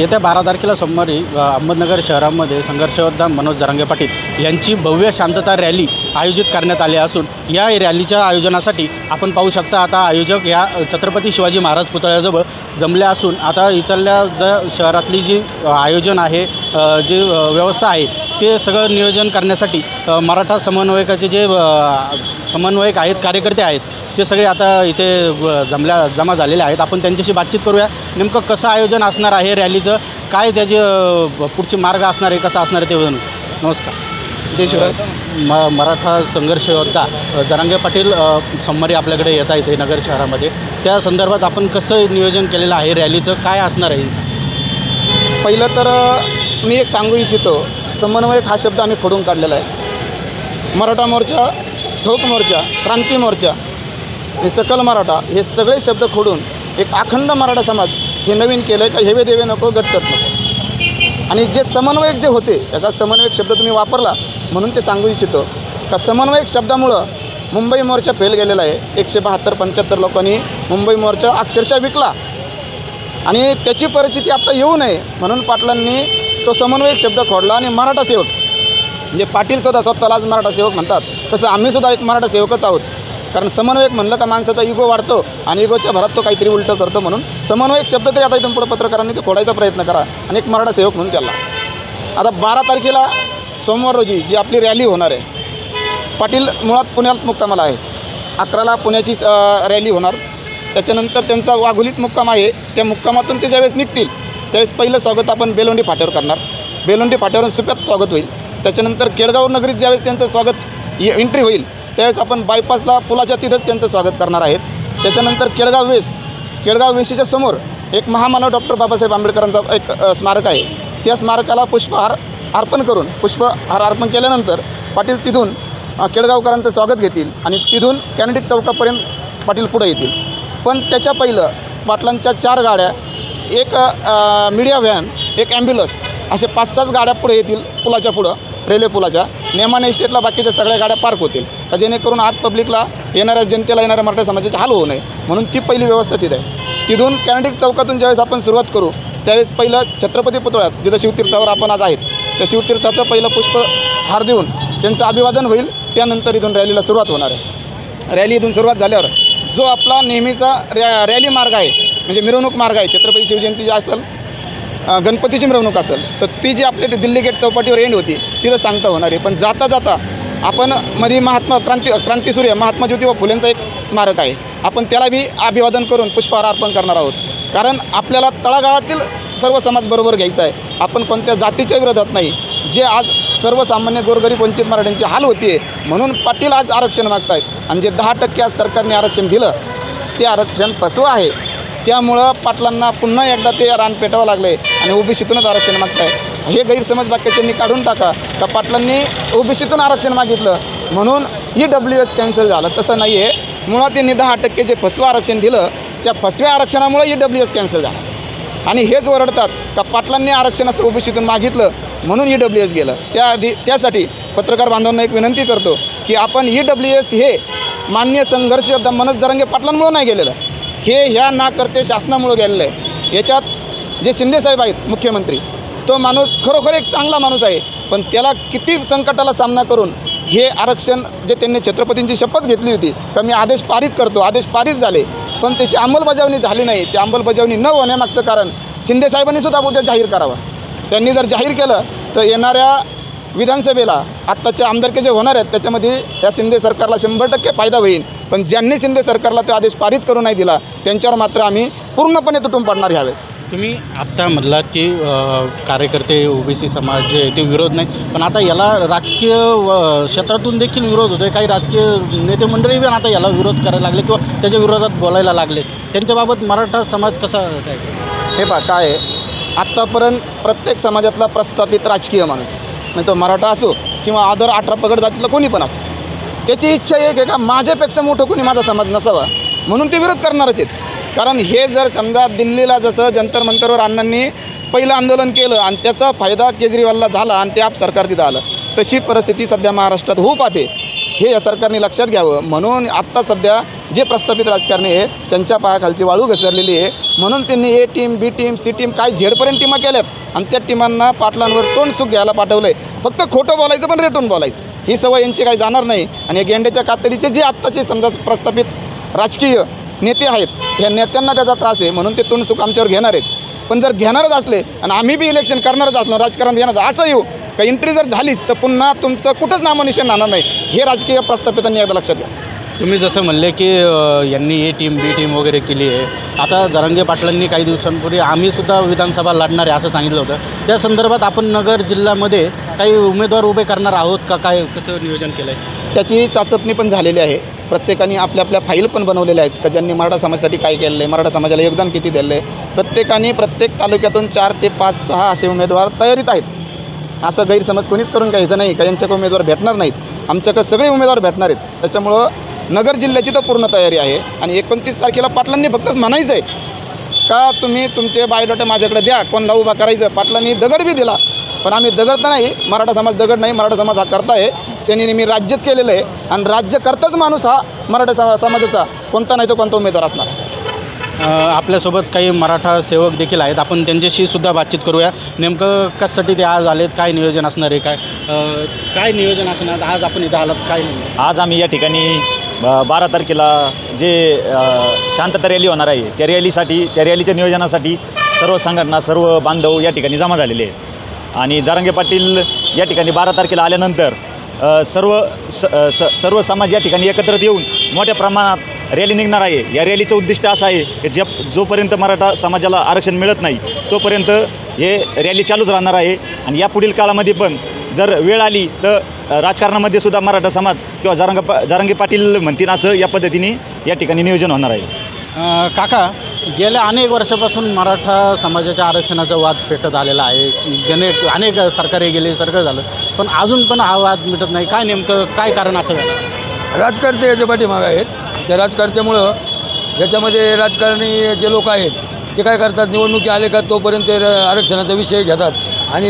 येत्या 12 तारखेला सोमवारी अहमदनगर शहरामध्ये संघर्ष योद्धा मनोज जरांगे पाटील यांची भव्य शांतता रॅली आयोजित करण्यात आली असून या रॅलीच्या आयोजनासाठी आपण पाहू शकता आता आयोजक या छत्रपती शिवाजी महाराज पुतळ्याजवळ जमले असून आता इथल्या शहरातली जी आयोजन आहे जी व्यवस्था आहे ते सगळं नियोजन करण्यासाठी मराठा समन्वयकाचे जे समन्वयक आहेत कार्यकर्ते आहेत ते सगळे आता इथे जमा झालेले आहेत। आपण त्यांच्याशी बातचीत करूया, नेमकं कसं आयोजन असणार आहे रॅलीचं, काय त्याचे पुढचे मार्ग असणार आहे, कसं असणार आहे ते। नमस्कार, देशराज मराठा संघर्ष योद्धा जरांगे पाटील सोमवारी आपल्याकडे येत आहेत नगर शहरामध्ये, त्या संदर्भात आपण कसं नियोजन केलेलं आहे रॅलीचं, काय असणार आहे? पहिलं तर मी एक सांगू इच्छितो, समन्वयक हा शब्द आम्ही फोडून काढलेला आहे। मराठा मोर्चा, ठोक मोर्चा, क्रांती मोर्चा आणि सकल मराठा हे सगळे शब्द खोडून एक अखंड मराठा समाज हे नवीन केलं आहे का हेवे देवे नको गटतट नको। आणि जे समन्वयक जे होते त्याचा समन्वयक शब्द तुम्ही वापरला म्हणून ते सांगू इच्छितो का समन्वयक शब्दामुळं मुंबई मोर्चा फेल गेलेला आहे। 172-175 लोकांनी मुंबई मोर्चा अक्षरशः विकला आणि त्याची परिस्थिती आता येऊ नये म्हणून पाटलांनी तो समन्वयक शब्द खोडला आणि मराठा सेवक म्हणजे पाटीलसुद्धा स्वतःला आज मराठा सेवक म्हणतात, तसं आम्हीसुद्धा एक मराठा सेवकच आहोत। कारण समन्वयक म्हणलं का माणसाचा इगो वाढतो आणि इगोच्या भरात तो काहीतरी उलटं करतो, म्हणून समन्वयक शब्द तरी आता इथून पुढे पत्रकारांनी ते खोडायचा प्रयत्न करा आणि एक मराठा सेवक म्हणून त्याला। आता 12 तारखेला सोमवार रोजी जी आपली रॅली होणार आहे, पाटील मुळात पुण्यात मुक्कामाला आहे, 11ला पुण्याची रॅली होणार, त्याच्यानंतर त्यांचा वाघोलीत मुक्काम आहे, त्या मुक्कामातून ते ज्यावेळेस निघतील त्यावेळेस पहिलं स्वागत आपण बेलोंडी फाट्यावर करणार, बेलोंडी फाट्यावरून सुप्यात स्वागत होईल, त्याच्यानंतर केळगाव नगरीत ज्यावेळेस त्यांचं स्वागत एंट्री होईल त्यावेळेस आपण बायपासला पुलाच्या तिथंच त्यांचं स्वागत करणार आहेत। त्याच्यानंतर केळगाव वेशीच्या समोर एक महामानव डॉक्टर बाबासाहेब आंबेडकरांचा एक स्मारक आहे, त्या स्मारकाला पुष्पहार अर्पण केल्यानंतर पाटील तिथून केळगावकरांचं स्वागत घेतील आणि तिथून कॅनेडिक चौकापर्यंत पाटील पुढे येतील। पण त्याच्या पहिलं पाटलांच्या 4 गाड्या, एक मीडिया व्हॅन, एक ॲम्ब्युलन्स असे 5-6 गाड्या पुढे येतील पुलाच्या पुढं, रेल्वे पुलाच्या नेमाने इस्टेटला बाकीच्या सगळ्या गाड्या पार्क होतील, जेणेकरून आत पब्लिकला येणाऱ्या जनतेला येणाऱ्या मराठा समाजाचे हाल होऊ नये म्हणून ती पहिली व्यवस्था तिथे आहे। तिथून कॅनेडिक चौकातून ज्यावेळेस आपण सुरुवात करू त्यावेळेस पहिलं छत्रपती पुतळ्यात जिथं शिवतीर्थावर आपण आज आहेत त्या शिवतीर्थाचं पहिलं पुष्पहार देऊन त्यांचं अभिवादन होईल, त्यानंतर इथून रॅलीला सुरुवात होणार आहे। रॅली इथून सुरुवात झाल्यावर जो आपला नेहमीचा रॅली मार्ग आहे म्हणजे मिरवणूक मार्ग आहे, छत्रपती शिवजयंती जी असेल, गणपतीची मिरवणूक असेल तर ती जी आपल्या दिल्ली गेट चौपाटीवर एंड होती तिथं सांगता होणार आहे। पण जाता जाता आपण मध्ये क्रांतीसूर्य महात्मा ज्योतिबा फुलेंचं एक स्मारक आहे, आपण त्याला बी अभिवादन करून पुष्पहार अर्पण करणार आहोत। कारण आपल्याला तळागाळातील सर्व समाज बरोबर घ्यायचा आहे, आपण कोणत्या जातीच्या विरोधात नाही। जे आज सर्वसामान्य गोरगरीब वंचित मराठ्यांची हाल होती म्हणून पाटील आज आरक्षण मागत आहेत आणि जे 10% आज सरकारने आरक्षण दिलं ते आरक्षण फसवं आहे, त्यामुळं पाटलांना पुन्हा एकदा ते रान पेटावं लागले आणि ओबीसीतूनच आरक्षण मागत आहे। हे गैरसमज बाकीच्यांनी काढून टाका का पाटलांनी ओबीसीतून आरक्षण मागितलं म्हणून EWS कॅन्सल झालं, तसं नाही आहे। मुळात त्यांनी 10% जे फसवं आरक्षण दिलं त्या फसव्या आरक्षणामुळे EWS कॅन्सल झालं आणि हेच ओरडतात का पाटलांनी आरक्षणाचं ओबीसीतून मागितलं म्हणून EWS गेलं। त्यासाठी पत्रकार बांधवांना एक विनंती करतो की आपण EWS हे माननीय संघर्ष योद्धा मनोज जरांगे पाटलांमुळे नाही गेलेलं, हे ह्या ना करते शासनामुळे गेलेलं आहे। याच्यात जे शिंदेसाहेब आहेत मुख्यमंत्री, तो माणूस खरोखर एक चांगला माणूस आहे, पण त्याला किती संकटाला सामना करून हे आरक्षण जे त्यांनी छत्रपतींची शपथ घेतली होती का मी आदेश पारित करतो, आदेश पारित झाले पण त्याची अंमलबजावणी झाली नाही। ती अंमलबजावणी न होण्यामागचं कारण शिंदेसाहेबांनीसुद्धा उद्या जाहीर करावं। त्यांनी जर जाहीर केलं तर येणाऱ्या विधानसभेला आत्ताचे आमदारके जे होणार आहेत त्याच्यामध्ये या शिंदे सरकारला 100% फायदा होईल, पण ज्यांनी शिंदे सरकारला तो आदेश पारित करू नाही दिला त्यांच्यावर मात्र आम्ही पूर्णपणे तुटून पडणार ह्यावेळेस। तुम्ही आत्ता म्हटलात की कार्यकर्ते ओबीसी समाज जे ते विरोध नाही, पण आता याला राजकीय क्षेत्रातून देखील विरोध होतो आहे, काही राजकीय नेते मंडळी पण आता याला विरोध करायला लागले किंवा त्याच्या विरोधात बोलायला लागले, त्यांच्याबाबत मराठा समाज कसा काय? हे पहा काय आहे, आत्तापर्यंत प्रत्येक समाजातला प्रस्थापित राजकीय माणूस म्हणजे तो मराठा असो किंवा अदर 18 पगड जातीतला कोणी पण असो, त्याची इच्छा एक आहे का माझ्यापेक्षा मोठं कोणी माझा समाज नसावा म्हणून ते विरोध करणारच आहेत। कारण हे जर समजा दिल्लीला जसं जंतर मंतरवर अण्णांनी पहिलं आंदोलन केलं आणि त्याचा फायदा केजरीवालला झाला आणि ते आप सरकार तिथं आलं, तशी परिस्थिती सध्या महाराष्ट्रात होऊ पाहते, हे या सरकारने लक्षात घ्यावं। म्हणून आत्ता सध्या जे प्रस्थापित राजकारणी आहे त्यांच्या पायाखालची वाळू घसरलेली आहे म्हणून त्यांनी ए टीम, बी टीम, सी टीम काय झेडपर्यंत टीमा केल्यात आणि त्या टीमांना पाटलांवर तोंड सुख घ्यायला पाठवलं आहे. फक्त खोटं बोलायचं पण रेटून बोलायचं, ही सवय यांची काही जाणार नाही. आणि गेंड्याच्या कातडीचे जे आत्ताचे समजा प्रस्थापित राजकीय नेते आहेत, या नेत्यांना त्याचा त्रास आहे म्हणून ते तोंड सुख आमच्यावर घेणार आहेत. पण जर घेणारच असले आणि आम्ही बी इलेक्शन करणारच असलो, राजकारण घेणार असं येऊ का एंट्री जर झालीच तर पुन्हा तुमचं कुठंच नामोनिशाण राहणार नाही, हे राजकीय प्रस्थापितांनी एकदा लक्षात घ्या. तुम्ही जसं म्हणले की यांनी ए टीम, बी टीम वगैरे केली आहे. आता जरांगे पाटलांनी काही दिवसांपूर्वी आम्हीसुद्धा विधानसभा लढणार आहे असं सांगितलं होतं. त्या संदर्भात आपण नगर जिल्ह्यामध्ये काही उमेदवार उभे करणार आहोत का, काय कसं नियोजन केलं आहे? त्याची चाचपणी पण झालेली आहे. प्रत्येकाने आपल्या आपल्या फाईल पण बनवलेल्या आहेत का ज्यांनी मराठा समाजासाठी काय केलेलं आहे, मराठा समाजाला योगदान किती दिलं आहे. प्रत्येकाने प्रत्येक तालुक्यातून 4 ते 5, 6 असे उमेदवार तयारीत आहेत. असं गैरसमज कोणीच करून घ्यायचं नाही का यांच्याकडे उमेदवार भेटणार नाहीत. आमच्याकडे सगळे उमेदवार भेटणार आहेत. त्याच्यामुळं नगर जिल्ह्याची तर पूर्ण तयारी आहे. आणि 29 तारखेला पाटलांनी फक्त म्हणायचं आहे का तुम्ही तुमचे बायोडाटा माझ्याकडे द्या, कोणला उभा करायचं. पाटलांनी दगड बी दिला, पण आम्ही दगड तर नाही, मराठा समाज दगड नाही, मराठा समाज हा करता आहे. त्यांनी मी राज्यच केलेलं आहे आणि राज्य करताच माणूस हा मराठा समाजाचा कोणता नाही तो कोणता उमेदवार असणार. आपल्यासोबत काही मराठा सेवक देखील आहेत, आपण त्यांच्याशी सुद्धा बातचीत करूया. नेमकं कशासाठी ते आज आलेत, काय नियोजन असणार आहे, काय नियोजन असणार आज आपण इथं आलात, काय नाही? आज आम्ही या ठिकाणी 12 तारखेला जे शांतता रॅली होणार आहे त्या रॅलीच्या नियोजनासाठी सर्व संघटना, सर्व बांधव या ठिकाणी जमा झालेले आहेत. आणि जरांगे पाटील या ठिकाणी 12 तारखेला आल्यानंतर सर्व समाज या ठिकाणी एकत्रित येऊन मोठ्या प्रमाणात रॅली निघणार आहे. या रॅलीचं उद्दिष्ट असं आहे की जोपर्यंत मराठा समाजाला आरक्षण मिळत नाही तोपर्यंत हे रॅली चालूच राहणार आहे. आणि यापुढील काळामध्ये पण जर वेळ आली तर राजकारणामध्ये सुद्धा मराठा समाज किंवा जरांगे पाटील म्हणतील असं या पद्धतीने या ठिकाणी नियोजन होणार आहे. काका, गेल्या अनेक वर्षापासून मराठा समाजाच्या आरक्षणाचा वाद पेटत आलेला आहे. अनेक सरकारी गेले, सरकार झालं, पण अजून पण हा वाद मिटत नाही. काय नेमकं काय कारण असं झालं? राजकारते याच्या पाठीमागं आहेत. त्या राजकारत्यामुळं याच्यामध्ये राजकारणी जे लोक आहेत ते काय करतात, निवडणुकी आले का तोपर्यंत आरक्षणाचा विषय घेतात आणि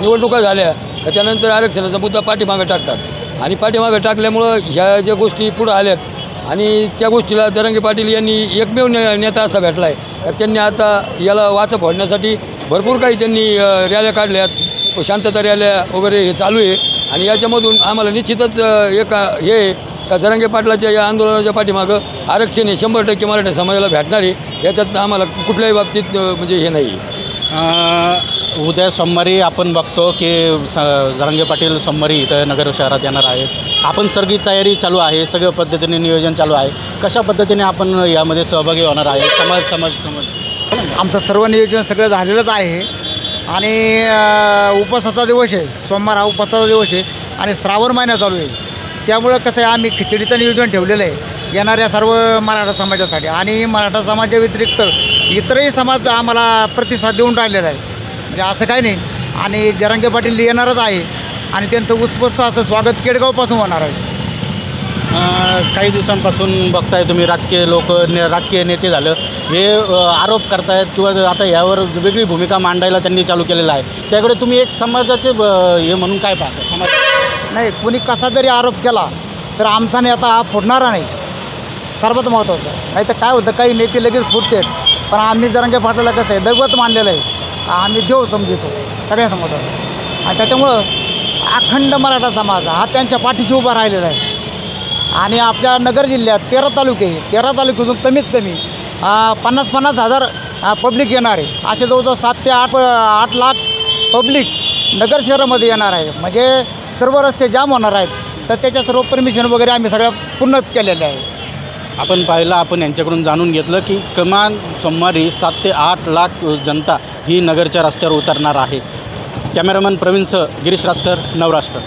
निवडणुका झाल्या तर त्यानंतर आरक्षणाचा मुद्दा पाठीमागं टाकतात. आणि पाठीमागं टाकल्यामुळं ह्या ज्या गोष्टी पुढं आल्यात आणि त्या गोष्टीला जरांगे पाटील यांनी एकमेव नेता असा भेटला आहे. त्यांनी आता याला वाचा फोडण्यासाठी भरपूर काही त्यांनी रॅल्या काढल्यात, शांतता रॅल्या वगैरे हे चालू आहे. आणि याच्यामधून आम्हाला निश्चितच हे का जरांगे पाटलाच्या या आंदोलनाच्या पाठीमागं आरक्षण हे 100% मराठा समाजाला भेटणार आहे. याच्यात आम्हाला कुठल्याही बाबतीत म्हणजे हे नाही. उद्या सोमवारी आपण बघतो की जरांगे पाटील सोमवारी इथं नगर शहरात येणार आहेत. आपण सगळी तयारी चालू आहे, सगळ्या पद्धतीने नियोजन चालू आहे. कशा पद्धतीने आपण यामध्ये सहभागी होणार आहे? समाज आमचं सर्व नियोजन सगळं झालेलंच आहे. आणि उपासाचा दिवस आहे, सोमवार हा उपासाचा दिवस आहे आणि श्रावण महिना चालू आहे. त्यामुळं कसं आहे, आम्ही खिचडीचं नियोजन ठेवलेलं आहे येणाऱ्या सर्व मराठा समाजासाठी. आणि मराठा समाजा व्यतिरिक्त इतरही समाज आम्हाला प्रतिसाद देऊन राहिलेला आहे, म्हणजे असं काही नाही. आणि जरांगे पाटील येणारच आहे आणि त्यांचं उत्स्फूर्त असं स्वागत केडगावपासून होणार आहे. काही दिवसांपासून बघताय तुम्ही राजकीय नेते झालं हे आरोप करतायत किंवा आता यावर वेगळी भूमिका मांडायला त्यांनी चालू केलेलं आहे. त्याकडे तुम्ही एक समाजाचे हे म्हणून काय पाहता? समाज नाही, कुणी कसा जरी आरोप केला तर आमचा नेता हा फुटणारा नाही, सर्वात महत्त्वाचं. नाही तर काय होतं, काही नेते लगेच फुटतात, पण आम्ही जरांगे पाटलाला कसं आहे दैवत मानलेलं आहे, आम्ही देव समजतो सगळ्यांसमोर. आणि त्याच्यामुळं अखंड मराठा समाज हा त्यांच्या पाठीशी उभा राहिलेला आहे. आणि आपल्या नगर जिल्ह्यात 13 तालुके, 13 तालुक्यातून कमीत कमी 50,000 पब्लिक येणार आहे. असे जवळजवळ 7 ते 8 लाख पब्लिक नगर शहरामध्ये येणार आहे. म्हणजे सर्व रस्ते जाम होणार आहेत. तर त्याच्या सर्व परमिशन वगैरे आम्ही सगळ्या पूर्ण केलेल्या आहे. आपण यांच्याकडून जाणून घेतलं की किमान सोमवारी 7 ते 8 लाख जनता ही नगरच्या रस्त्यावर उतरणार आहे. कॅमेरामन प्रवीणसह गिरीश रासकर, नवराष्ट्र.